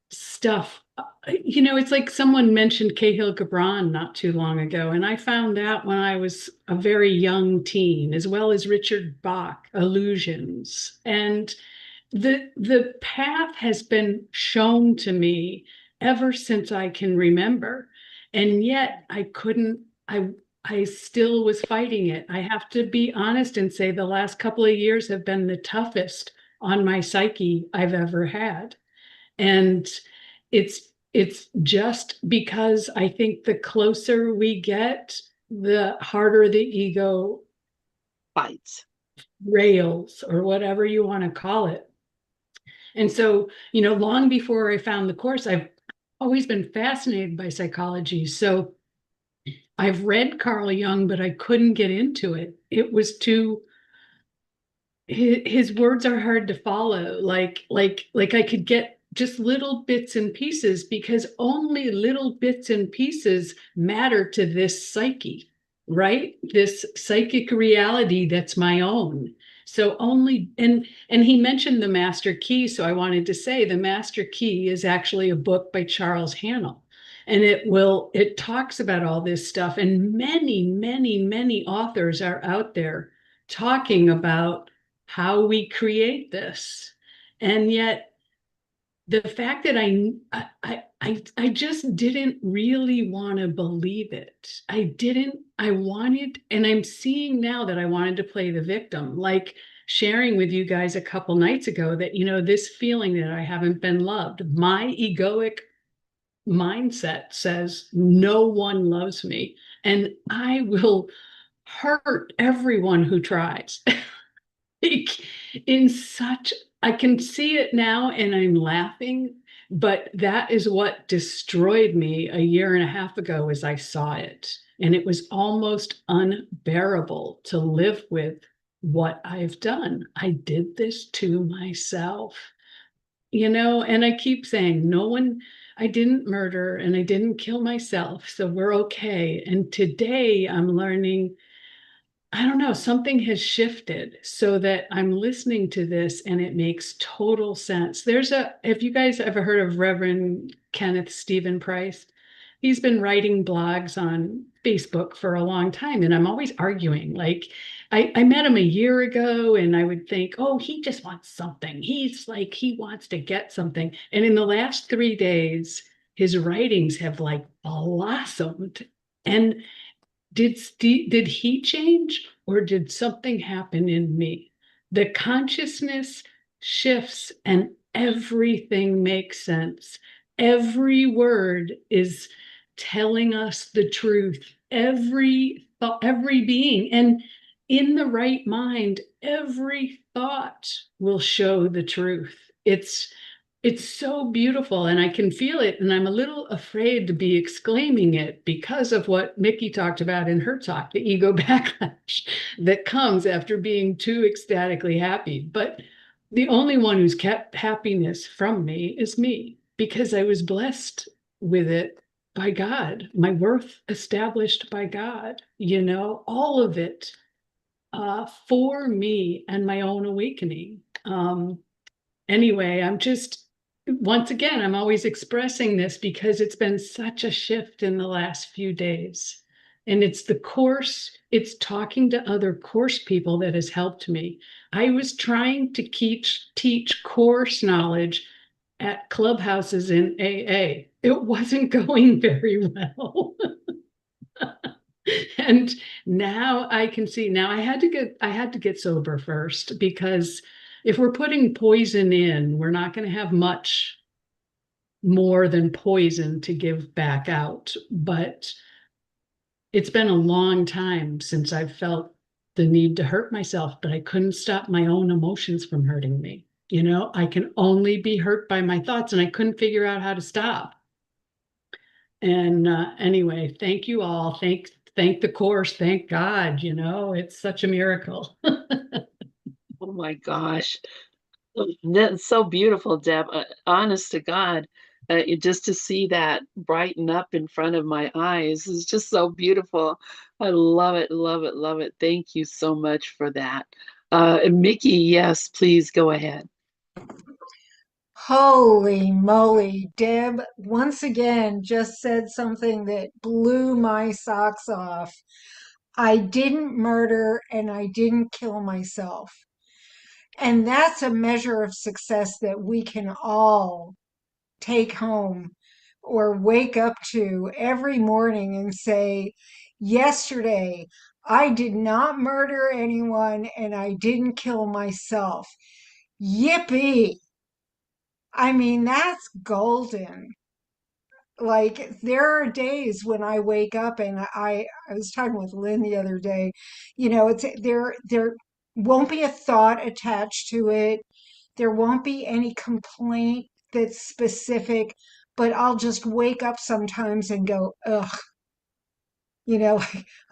stuff. It's like someone mentioned Cahill Gibran not too long ago, and I found that when I was a very young teen, as well as Richard Bach, Illusions. And the path has been shown to me ever since I can remember. And yet I still was fighting it. I have to be honest and say the last couple of years have been the toughest on my psyche I've ever had. And it's just because I think the closer we get, the harder the ego Fights. rails, or whatever you want to call it. And so, long before I found the course, I've always been fascinated by psychology. So I've read Carl Jung, but I couldn't get into it. It was too, his words are hard to follow. Like I could get just little bits and pieces because only little bits and pieces matter to this psyche, right? This psychic reality that's my own. So only, and he mentioned the Master Key. So I wanted to say the Master Key is actually a book by Charles Hannell. And it talks about all this stuff. And many, many, many authors are out there talking about how we create this. And yet the fact that I just didn't really want to believe it. I wanted, and I'm seeing now that I wanted to play the victim, like sharing with you guys a couple nights ago that, this feeling that I haven't been loved, my egoic mindset says no one loves me and I will hurt everyone who tries. In such, I can see it now and I'm laughing, but that is what destroyed me a year and a half ago as I saw it. And it was almost unbearable to live with what I've done. I did this to myself, and I keep saying, I didn't murder and I didn't kill myself. So we're okay. And today I'm learning, I don't know, something has shifted so that I'm listening to this and it makes total sense. Have you guys ever heard of Reverend Kenneth Stephen Price? He's been writing blogs on Facebook for a long time, and I'm always arguing. Like, I met him a year ago, and I would think, oh, he just wants something. He's like, he wants to get something. And in the last 3 days, his writings have like blossomed. And did he change or did something happen in me? The consciousness shifts and everything makes sense. Every word is telling us the truth. Every thought, every being, and in the right mind, every thought will show the truth. It's so beautiful and I can feel it. And I'm a little afraid to be exclaiming it because of what Mickey talked about in her talk, the ego backlash that comes after being too ecstatically happy. But the only one who's kept happiness from me is me because I was blessed with it by God, my worth established by God, all of it for me and my own awakening. Anyway, once again, I'm always expressing this because it's been such a shift in the last few days. And it's the course, it's talking to other course people that has helped me. I was trying to teach course knowledge at clubhouses in AA. It wasn't going very well. And now I can see, now I had to get sober first because if we're putting poison in, we're not going to have much more than poison to give back out. But it's been a long time since I've felt the need to hurt myself, but I couldn't stop my own emotions from hurting me. You know, I can only be hurt by my thoughts, and I couldn't figure out how to stop. And anyway, thank you all. Thank the course. Thank God. You know, it's such a miracle. Oh my gosh. That's so beautiful, Deb. Honest to God, just to see that brighten up in front of my eyes is just so beautiful. I love it, love it, love it. Thank you so much for that. Mickey, yes, please go ahead. Holy moly, Deb once again just said something that blew my socks off. I didn't murder and I didn't kill myself. And that's a measure of success that we can all take home or wake up to every morning and say, yesterday, I did not murder anyone and I didn't kill myself. Yippee! I mean, that's golden. Like there are days when I wake up and I was talking with Lynn the other day, you know, it's there won't be a thought attached to it. There won't be any complaint that's specific, but I'll just wake up sometimes and go, ugh, you know,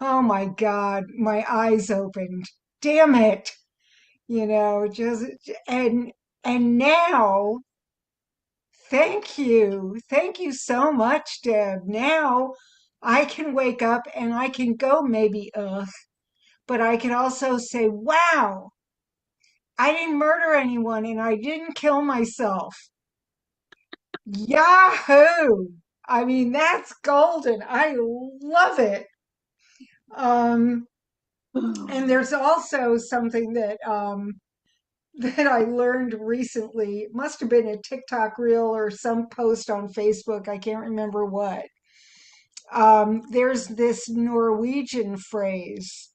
oh my God, my eyes opened. Damn it. You know, just and and now thank you. Thank you so much, Deb. Now I can wake up and I can go maybe, ugh, but I can also say, wow, I didn't murder anyone and I didn't kill myself. Yahoo! I mean, that's golden. I love it. Um, and there's also something that that I learned recently. It must have been a TikTok reel or some post on Facebook. I can't remember what. There's this Norwegian phrase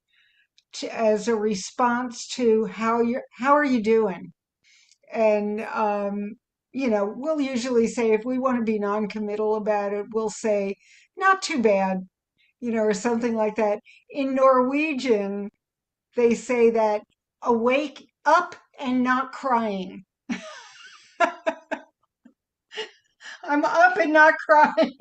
as a response to how are you doing? And you know, we'll usually say if we want to be non-committal about it, we'll say not too bad, you know, or something like that. In Norwegian, they say that awake up and not crying. I'm up and not crying.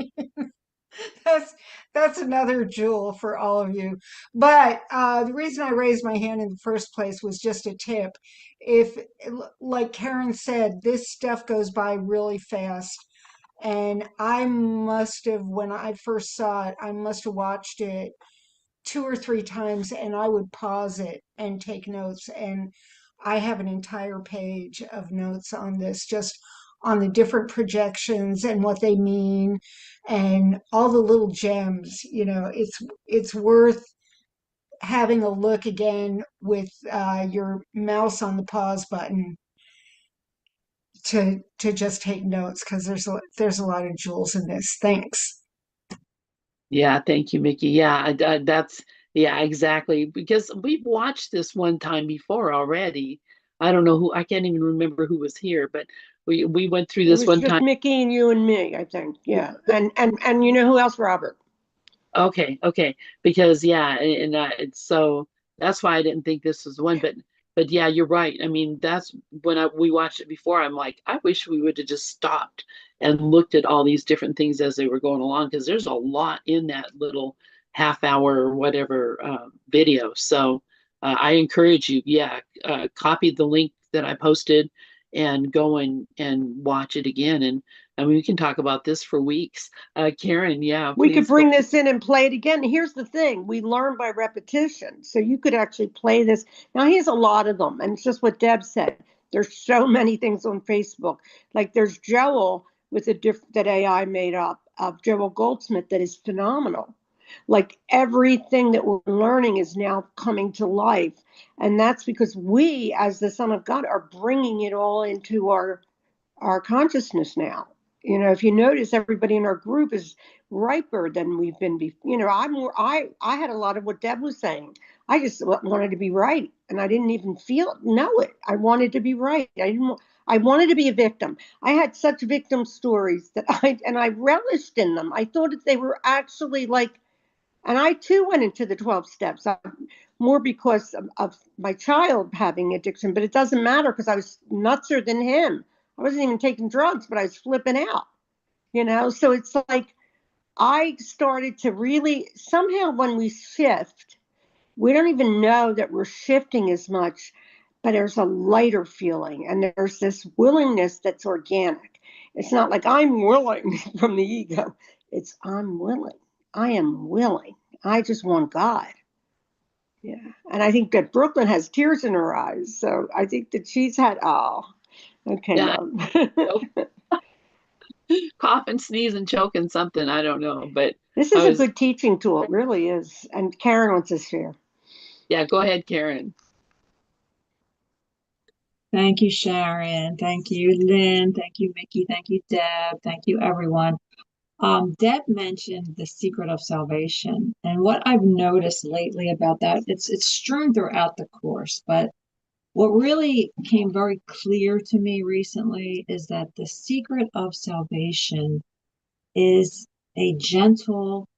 That's that's another jewel for all of you. But the reason I raised my hand in the first place was just a tip. If, like Karen said, this stuff goes by really fast. And I must have, when I first saw it, I must have watched it two or three times and I would pause it and take notes. And I have an entire page of notes on this, just on the different projections and what they mean and all the little gems. You know, it's worth having a look again with your mouse on the pause button to just take notes because there's a lot of jewels in this. Thanks. Yeah, thank you, Mickey. Yeah, that's yeah, exactly. Because we've watched this one time before already. I don't know who, I can't even remember who was here, but we went through It this was one just time. Mickey and you and me, I think. Yeah. And you know who else, Robert? Okay, okay, because yeah, and it's so that's why I didn't think this was the one, but yeah, you're right. I mean, that's when we watched it before. I'm like, I wish we would have just stopped and looked at all these different things as they were going along, because there's a lot in that little half hour or whatever video. So I encourage you, yeah, copy the link that I posted and go and watch it again. And I mean, we can talk about this for weeks. Karen, yeah, We could please go. bring this in and play it again. Here's the thing, we learn by repetition. So you could actually play this. Now, here's a lot of them. And it's just what Deb said. There's so many things on Facebook. Like there's Joel with a that AI made up of Joel Goldsmith that is phenomenal. Like everything that we're learning is now coming to life. And that's because we, as the Son of God, are bringing it all into our consciousness now. You know, if you notice, everybody in our group is riper than we've been before. You know, I had a lot of what Deb was saying. I just wanted to be right, and I didn't even know it. I wanted to be right. I wanted to be a victim. I had such victim stories that I relished in them. I thought that they were actually like, and I too went into the 12 steps. I more because of my child having addiction, but it doesn't matter because I was nutser than him. I wasn't even taking drugs, but I was flipping out, So it's like I started to really, somehow when we shift, we don't even know that we're shifting as much, but there's a lighter feeling and there's this willingness that's organic. It's not like I'm willing from the ego. It's I'm willing. I am willing. I just want God. Yeah. And I think that Brooklyn has tears in her eyes. So I think that she's had, okay, Yeah, love. cough and sneeze and choke and something. I don't know, but This I is a was, good teaching tool. It really is. And Karen wants to share. yeah, go ahead, Karen. Thank you, Sharon. Thank you, Lynn. Thank you, Mickey. Thank you, Deb. Thank you, everyone. Deb mentioned the secret of salvation, and what I've noticed lately about that, it's strewn throughout the course, but what really came very clear to me recently is that the secret of salvation is a gentle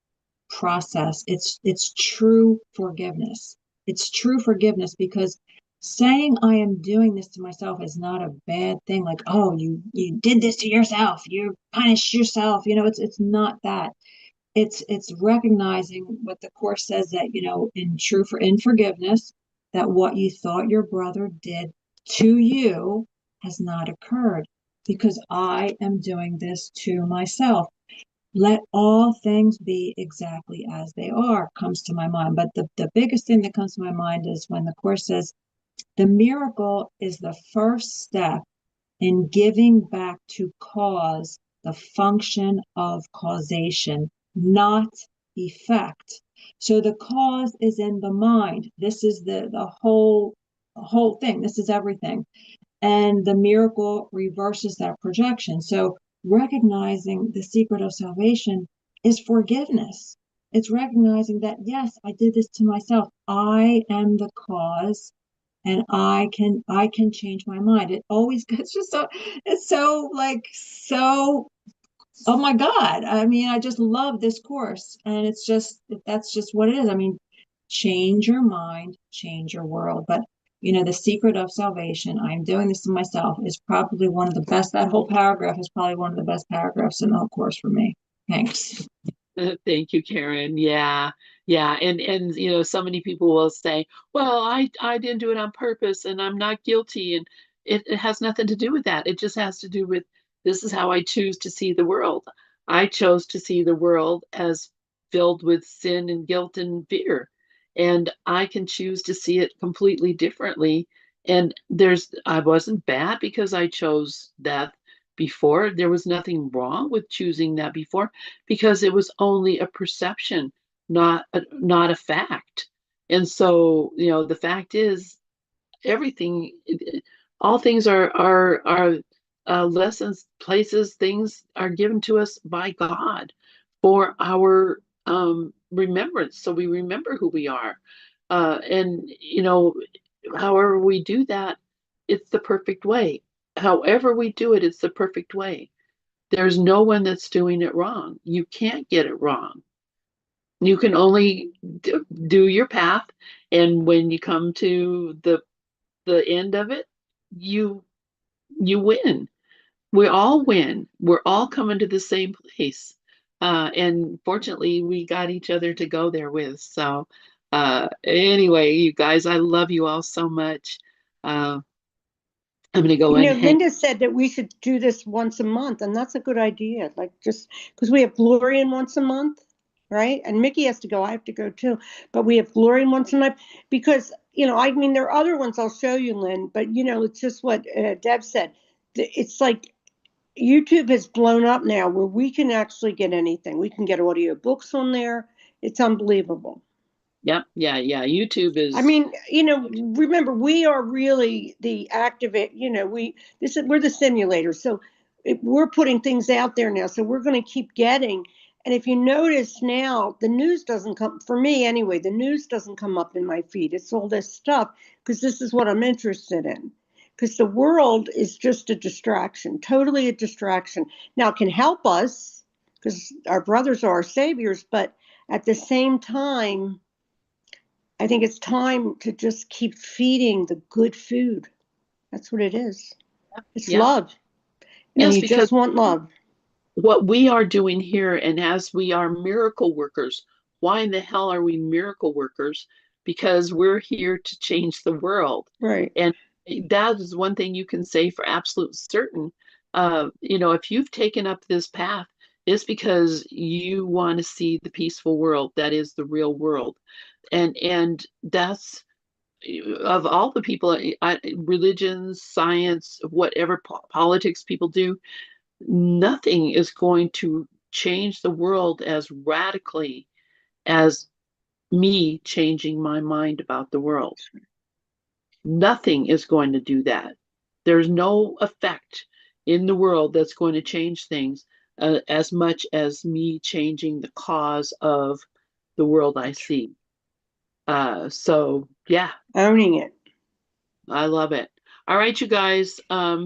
process. It's true forgiveness. It's true forgiveness because saying I am doing this to myself is not a bad thing. Like, oh, you did this to yourself. You punished yourself. It's not that. It's recognizing what the course says, that in forgiveness, that what you thought your brother did to you has not occurred because I am doing this to myself. Let all things be exactly as they are comes to my mind. But the biggest thing that comes to my mind is when the course says the miracle is the first step in giving back to cause the function of causation, not effect. So the cause is in the mind. This is the whole thing. This is everything. And the miracle reverses that projection. So recognizing the secret of salvation is forgiveness. It's recognizing that, yes, I did this to myself. I am the cause and I can change my mind. It always gets just so, it's so like so, oh my God. I mean, I just love this course. And it's just, that's just what it is. I mean, change your mind, change your world. But the secret of salvation, I'm doing this to myself, is probably one of the best. That whole paragraph is probably one of the best paragraphs in the whole course for me. Thanks. Thank you, Karen. Yeah, yeah, and so many people will say, "Well, I didn't do it on purpose, and I'm not guilty," and it has nothing to do with that. It just has to do with this is how I choose to see the world. I chose to see the world as filled with sin and guilt and fear, and I can choose to see it completely differently. And I wasn't bad because I chose that before. There was nothing wrong with choosing that before because it was only a perception, not a fact. And so, the fact is, everything, all things are lessons, places, things are given to us by God for our remembrance, so we remember who we are. And however we do that, it's the perfect way. However we do it, it's the perfect way. There's no one that's doing it wrong. You can't get it wrong. You can only do your path, and when you come to the end of it, you you win. We all win. We're all coming to the same place. And fortunately, we got each other to go there with. So, anyway, you guys, I love you all so much. I'm going to go and hang. Linda said that we should do this once a month, and that's a good idea. Like just because we have Glorian once a month, right? And Mickey has to go. I have to go too. But we have Glorian once a month because I mean, there are other ones I'll show you, Lynn. But it's just what Deb said. It's like YouTube has blown up now, where we can actually get anything. We can get audio books on there. It's unbelievable. Yep. Yeah. Yeah. YouTube I is. mean, remember we are really the activate. We're the simulator. So we're putting things out there now. So we're going to keep getting. And if you notice now, the news doesn't come for me anyway. The news doesn't come up in my feed. It's all this stuff because this is what I'm interested in. Because the world is just a distraction, totally a distraction. Now it can help us because our brothers are our saviors, but at the same time I think it's time to just keep feeding the good food. That's what it is. It's Yeah. love. And Yes, you because just want love. what we are doing here, and as we are miracle workers, why in the hell are we miracle workers? Because we're here to change the world. Right. And that is one thing you can say for absolute certain. If you've taken up this path, it's because you want to see the peaceful world that is the real world. And that's of all the people, religions, science, whatever politics people do, nothing is going to change the world as radically as me changing my mind about the world. Nothing is going to do that. There's no effect in the world that's going to change things as much as me changing the cause of the world I see. So yeah, Owning it. I love it. All right, you guys.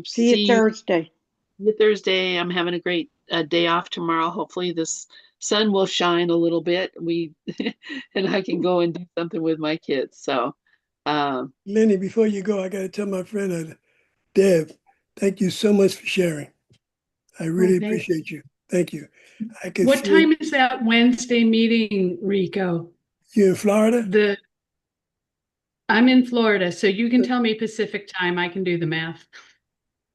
See you Thursday. See you Thursday. I'm having a great day off tomorrow. Hopefully this sun will shine a little bit. And I can go and do something with my kids. So, Lenny, before you go, I got to tell my friend Deb, thank you so much for sharing. I really appreciate you. Thank you. I could What feel time is that Wednesday meeting, Rico? you in Florida. I'm in Florida, so you can tell me Pacific time. I can do the math.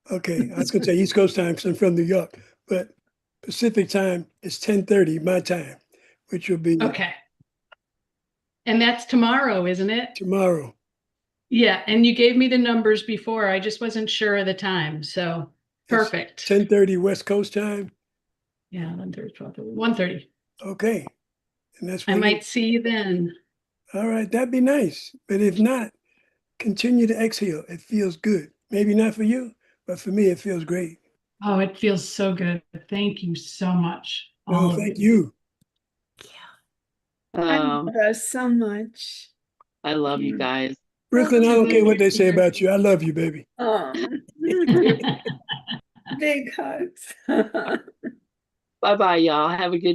Okay, I was going to say East Coast time because I'm from New York, but Pacific time is 10:30 my time, which will be Okay. And that's tomorrow, isn't it? tomorrow. Yeah, and you gave me the numbers before. I just wasn't sure of the time. So It's perfect. 10:30 West Coast time. Yeah, 1:30, 12:30, 1:30. Okay, and that's I what might see you then. all right, that'd be nice. But if not, continue to exhale. It feels good. Maybe not for you, but for me, it feels great. Oh, it feels so good. Thank you so much, No, all of thank you. you. I love us so much. I love you guys. Brooklyn, I don't care what they say about you. I love you, baby. Big hugs. Bye bye, y'all. Have a good